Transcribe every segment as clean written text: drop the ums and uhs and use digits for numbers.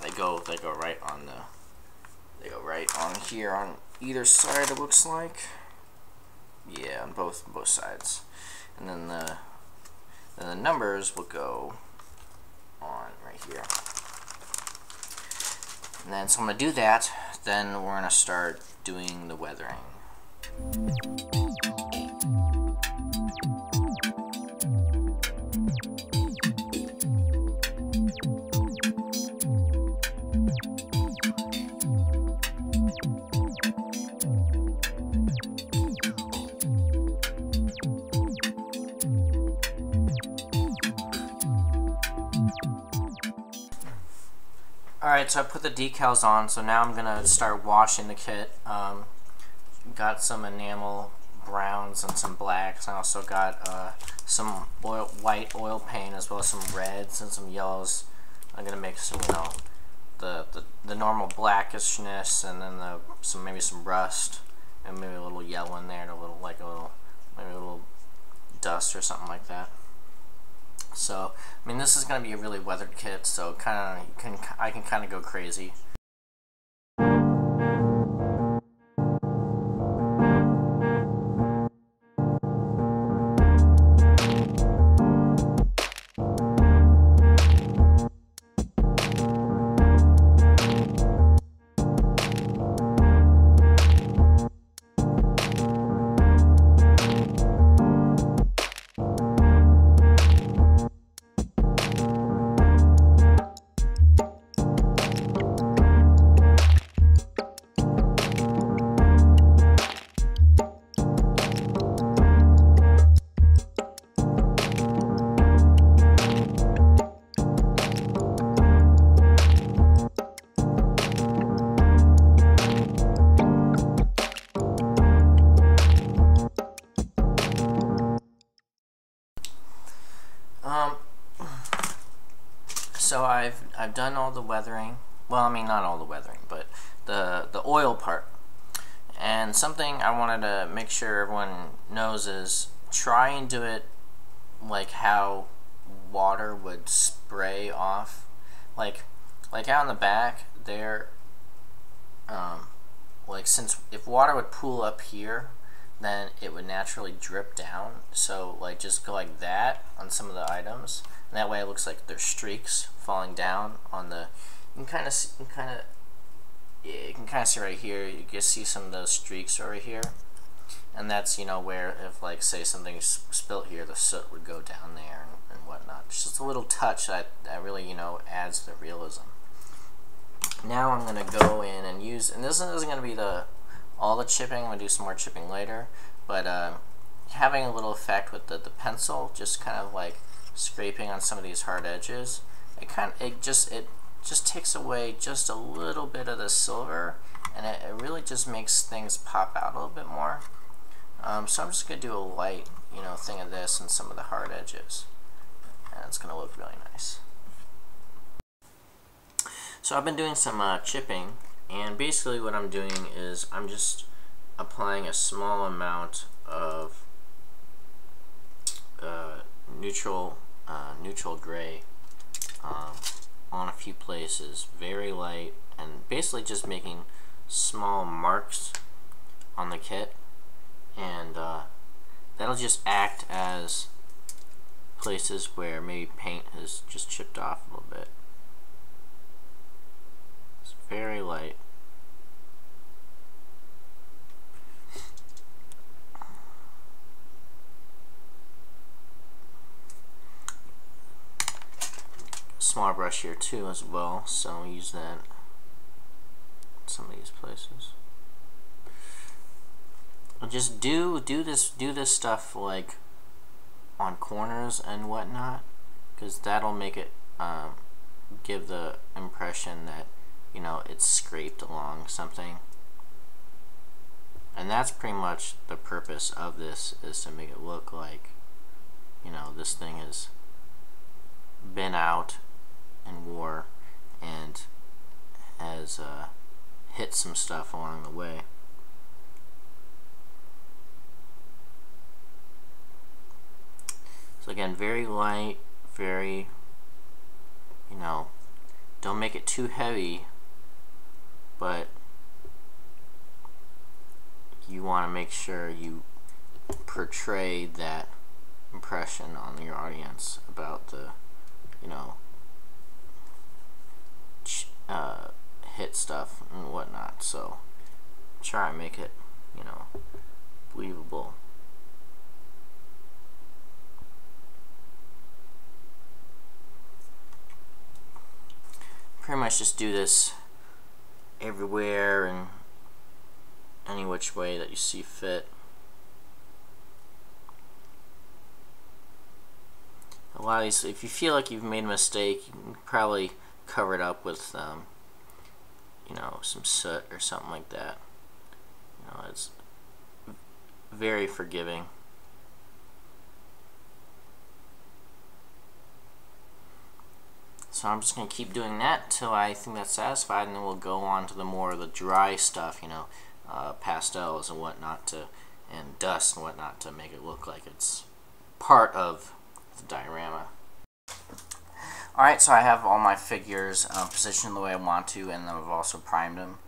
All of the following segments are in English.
they go right on here on either side, it looks like. Yeah, on both sides. And then the numbers will go on right here. And then so I'm gonna do that, then we're gonna start doing the weathering. Alright, so I put the decals on, so now I'm gonna start washing the kit. Got some enamel browns and some blacks. I also got some white oil paint, as well as some reds and some yellows. I'm gonna make some, you know, the normal blackishness, and then maybe some rust, and maybe a little yellow in there, and maybe a little dust or something like that. So, I mean, this is going to be a really weathered kit, so I can kind of go crazy. So I've done all the weathering. Well, I mean, not all the weathering, but the oil part. And something I wanted to make sure everyone knows is try and do it like how water would spray off. Like out in the back there, since if water would pool up here, then it would naturally drip down. So just go like that on some of the items. And that way it looks like there's streaks falling down on the. You can kind of see right here. You can see some of those streaks over here, and that's where if say something's spilt here, the soot would go down there and whatnot. It's just a little touch that really adds to the realism. Now I'm gonna go in and use, and this isn't gonna be all the chipping. I'm gonna do some more chipping later, but having a little effect with the pencil, just kind of scraping on some of these hard edges, it just takes away just a little bit of the silver, and it really just makes things pop out a little bit more. So I'm just gonna do a light thing of this and some of the hard edges, and it's gonna look really nice. So I've been doing some chipping, and basically what I'm doing is I'm just applying a small amount of neutral gray on a few places, very light, and basically just making small marks on the kit, and that'll just act as places where maybe paint has just chipped off a little bit. It's very light. Small brush here too as well, so I'll use that in some of these places. I'll just do this stuff on corners and whatnot, because that'll make it give the impression that it's scraped along something. And that's pretty much the purpose of this, is to make it look like this thing has been out in war and has hit some stuff along the way. So again, very light, very don't make it too heavy, but you want to make sure you portray that impression on your audience about the, you know, hit stuff and whatnot. So try and make it, you know, believable. Pretty much just do this everywhere and any which way that you see fit. A lot of these, if you feel like you've made a mistake, you can probably cover it up with you know, some soot or something like that. You know, it's very forgiving. So I'm just going to keep doing that till I think that's satisfied, and then we'll go on to the more of the dry stuff, you know, pastels and whatnot, and dust and whatnot, to make it look like it's part of the diorama. Alright, so I have all my figures positioned the way I want to, and then I've also primed them,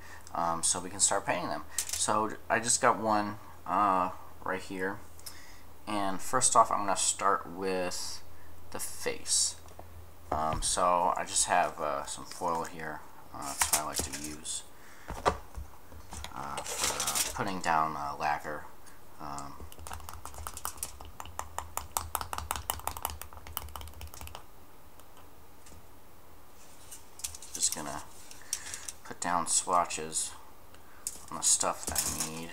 so we can start painting them. So I just got one right here, and first off I'm going to start with the face. So I just have some foil here. That's what I like to use for putting down lacquer. Just gonna put down swatches on the stuff that I need.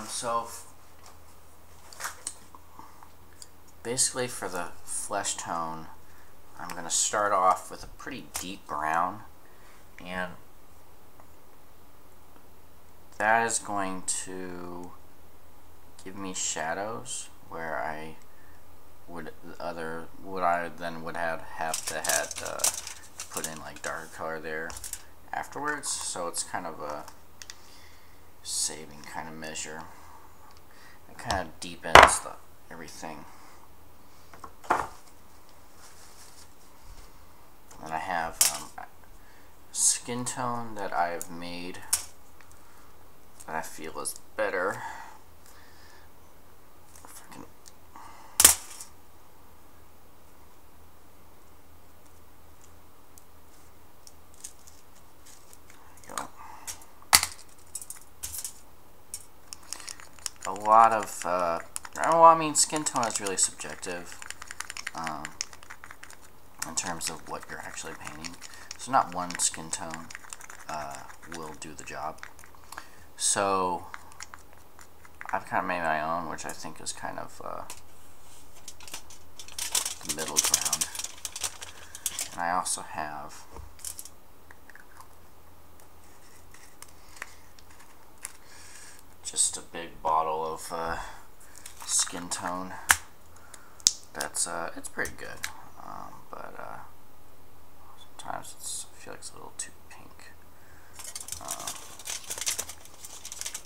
So basically for the flesh tone, I'm going to start off with a pretty deep brown, and that is going to give me shadows where I would have to put in like dark color there afterwards. So it's kind of a saving kind of measure. It kind of deepens everything. And I have skin tone that I have made that I feel is better. A lot of, well, I mean, skin tone is really subjective in terms of what you're actually painting. So not one skin tone will do the job. So I've kind of made my own, which I think is kind of the middle ground. And I also have just a big bottle of skin tone. That's it's pretty good, but sometimes I feel like it's a little too pink.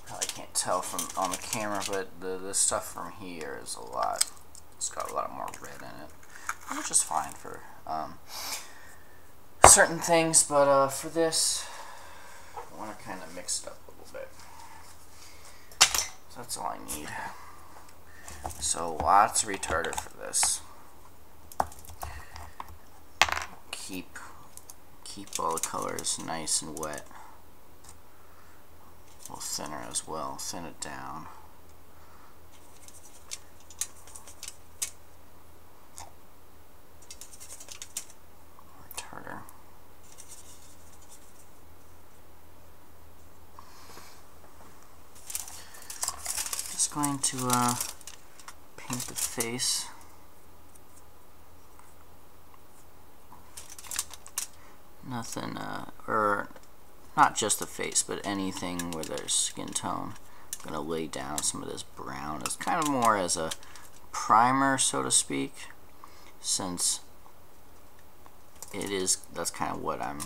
Probably can't tell from on the camera, but the stuff from here is a lot. It's got a lot more red in it, which is fine for certain things. But for this, I want to kind of mix it up a little bit. So that's all I need. So lots of retarder for this. Keep all the colors nice and wet. A little thinner as well. Thin it down. Retarder. going to paint the face. Nothing, or not just the face, but anything where there's skin tone. I'm going to lay down some of this brown as kind of more as a primer, so to speak, since it is, that's kind of what I'm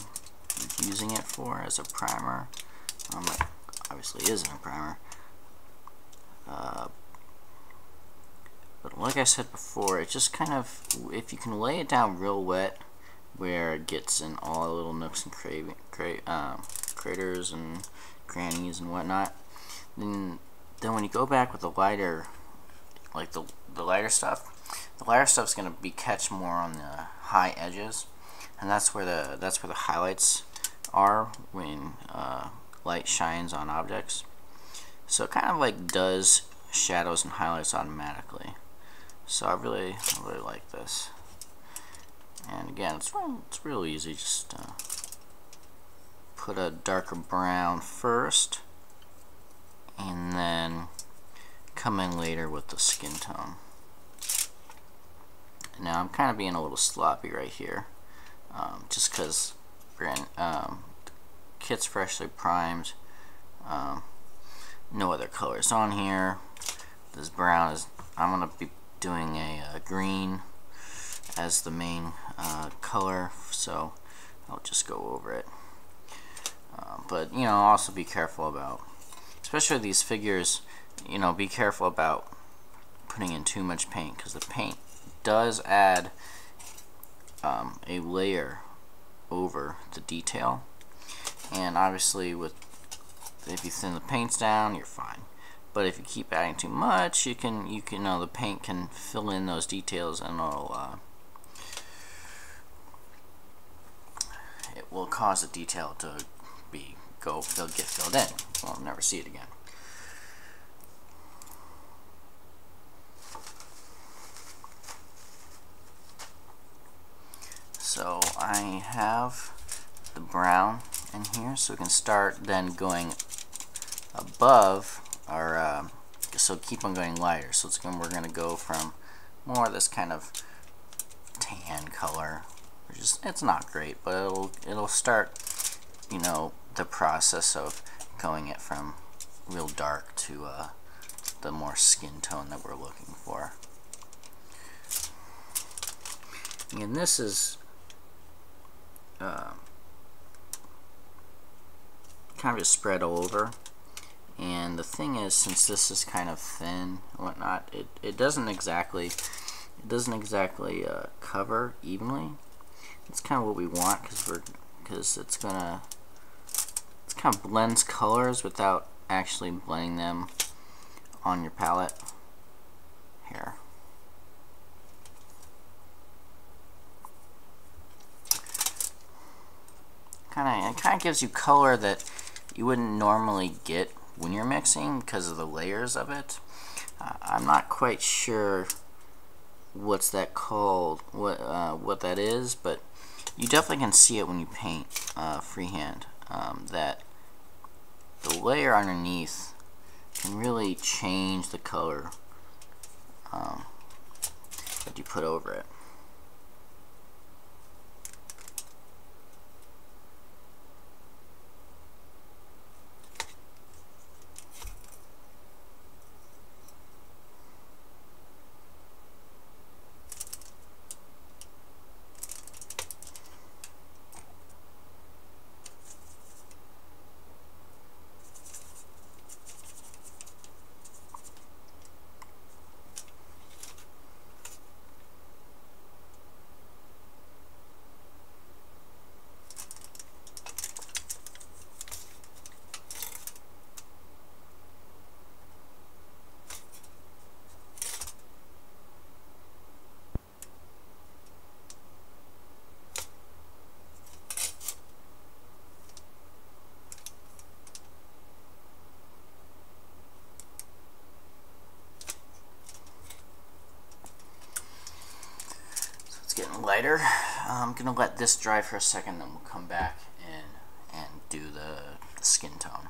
using it for, as a primer. It obviously isn't a primer. But like I said before, it just kind of, if you can lay it down real wet, where it gets in all the little nooks and craters and crannies and whatnot, then when you go back with the lighter, like the lighter stuff's going to be catch more on the high edges, and that's where the highlights are when light shines on objects. So it kind of like does shadows and highlights automatically. So I really like this. And again, it's real easy. Just put a darker brown first, and then come in later with the skin tone. Now I'm kind of being a little sloppy right here, just because we're in kit's freshly primed. No other colors on here. This brown is, I'm gonna be doing a green as the main color, so I'll just go over it. But you know, also be careful about, especially these figures, you know, be careful about putting in too much paint, because the paint does add a layer over the detail, and obviously if you thin the paints down, you're fine. But if you keep adding too much, you can the paint can fill in those details, and it will cause the detail to get filled in. We'll never see it again. So I have the brown in here, so we can start then going above our, so keep on going lighter. So we're going to go from more of this kind of tan color, which is, it's not great, but it'll start, you know, the process of going it from real dark to the more skin tone that we're looking for. And this is kind of just spread all over. And the thing is, since this is kind of thin and whatnot, it doesn't exactly cover evenly. It's kind of what we want, because it's kind of blends colors without actually blending them on your palette here. It kind of gives you color that you wouldn't normally get when you're mixing because of the layers of it. I'm not quite sure what's that called, what that is, but you definitely can see it when you paint freehand, that the layer underneath can really change the color that you put over it. Getting lighter. I'm gonna let this dry for a second, then we'll come back and do the skin tone.